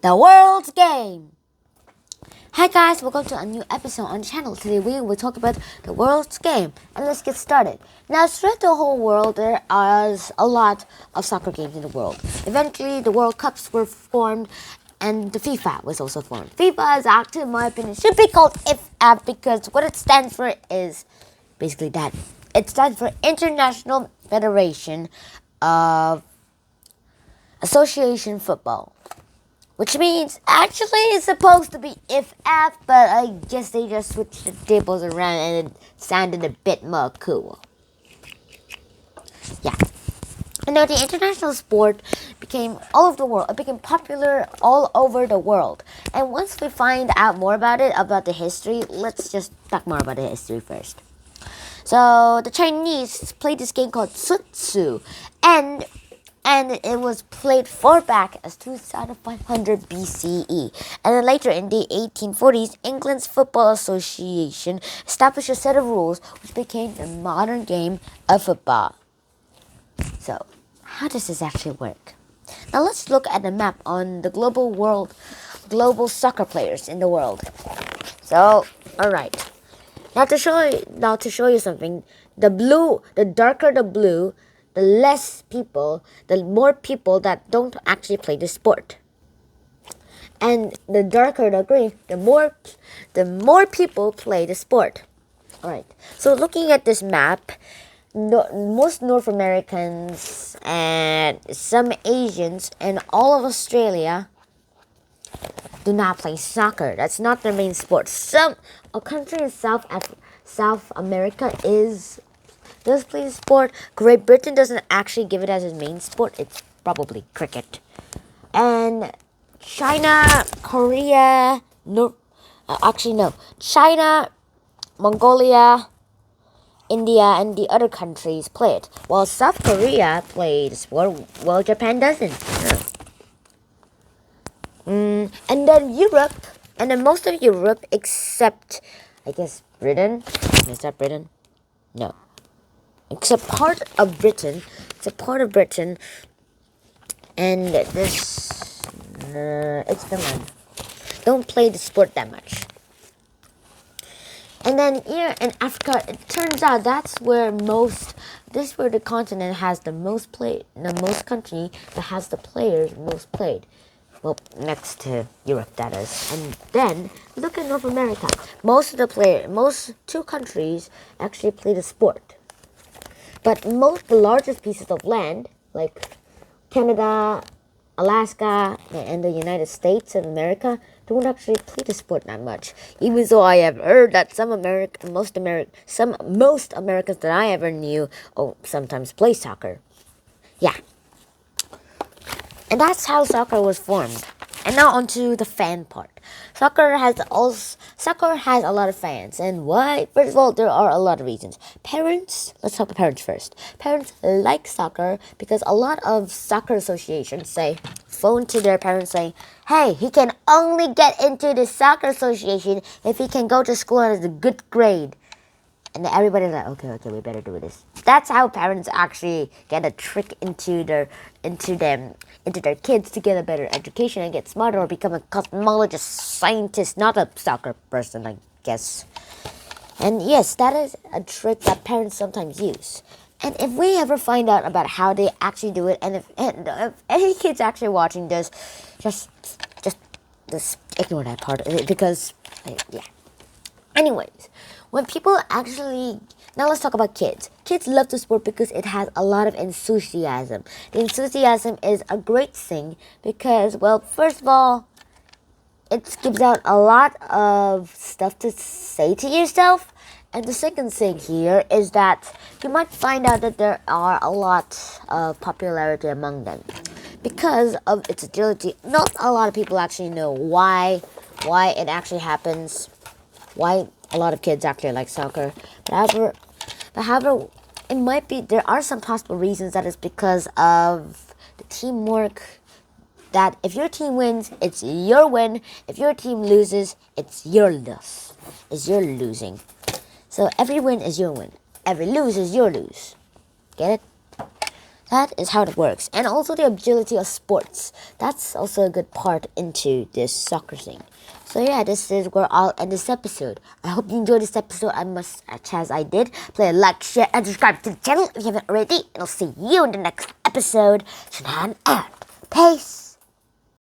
The World's Game. Hi guys, welcome to a new episode on the channel. Today we will talk about the World's Game, and let's get started. Now, throughout the whole world, there are a lot of soccer games in the world. Eventually, the World Cups were formed, and the FIFA was also formed. FIFA is actually, in my opinion, should be called IFAB because what it stands for is basically that. It stands for International Federation of Association Football. Which means, actually, it's supposed to be IFAF, but I guess they just switched the tables around and it sounded a bit more cool. Yeah. And now the international sport became all over the world. It became popular all over the world. And once we find out more about it, about the history, let's just talk more about the history first. So, the Chinese played this game called Sutsu, and it was played far back as 2500 BCE. And then later in the 1840s, England's Football Association established a set of rules which became the modern game of football. So, how does this actually work? Now let's look at the map on the global soccer players in the world. So, alright. Now to show you something, the darker the blue, the more people that don't actually play the sport. And the darker the green, the more people play the sport. Alright, so looking at this map, most North Americans and some Asians and all of Australia do not play soccer. That's not their main sport. A country in South America does play the sport. Great Britain doesn't actually give it as its main sport. It's probably cricket. And China, Korea, China, Mongolia, India, and the other countries play it. While South Korea plays, well, Japan doesn't. And then Europe, and then most of Europe except, I guess, Britain. Is that Britain? No. Except part of Britain. It's a part of Britain. And it's Finland. Don't play the sport that much. And then here in Africa, it turns out that's where the continent has the most country that has the players most played. Well, next to Europe, that is. And then, look at North America. Most two countries actually play the sport. But the largest pieces of land, like Canada, Alaska, and the United States of America, don't actually play the sport that much. Even though I have heard that most Americans that I ever knew sometimes play soccer. Yeah. And that's how soccer was formed. And now onto the fan part. Soccer has a lot of fans. And why? First of all, there are a lot of reasons. Let's talk about parents first. Parents like soccer because a lot of soccer associations phone to their parents saying, hey, he can only get into the soccer association if he can go to school and has a good grade. And everybody's like, okay, we better do this. That's how parents actually get a trick into their kids to get a better education and get smarter or become a cosmologist, scientist, not a soccer person, I guess. And yes, that is a trick that parents sometimes use. And if we ever find out about how they actually do it, and if any kids actually watching this, just ignore that part because, yeah. Anyways, when people now let's talk about kids. Kids love the sport because it has a lot of enthusiasm. The enthusiasm is a great thing because, well, first of all, it gives out a lot of stuff to say to yourself. And the second thing here is that you might find out that there are a lot of popularity among them. Because of its agility, not a lot of people actually know why it actually happens, why a lot of kids actually like soccer. But however, it might be, there are some possible reasons that is because of the teamwork, that if your team wins, it's your win. If your team loses, it's your loss. It's your losing. So every win is your win. Every lose is your lose. Get it? That is how it works. And also the agility of sports. That's also a good part into this soccer thing. So yeah, this is where I'll end this episode. I hope you enjoyed this episode as I did. Play a like, share, and subscribe to the channel if you haven't already. And I'll see you in the next episode. Shanhan out. Peace.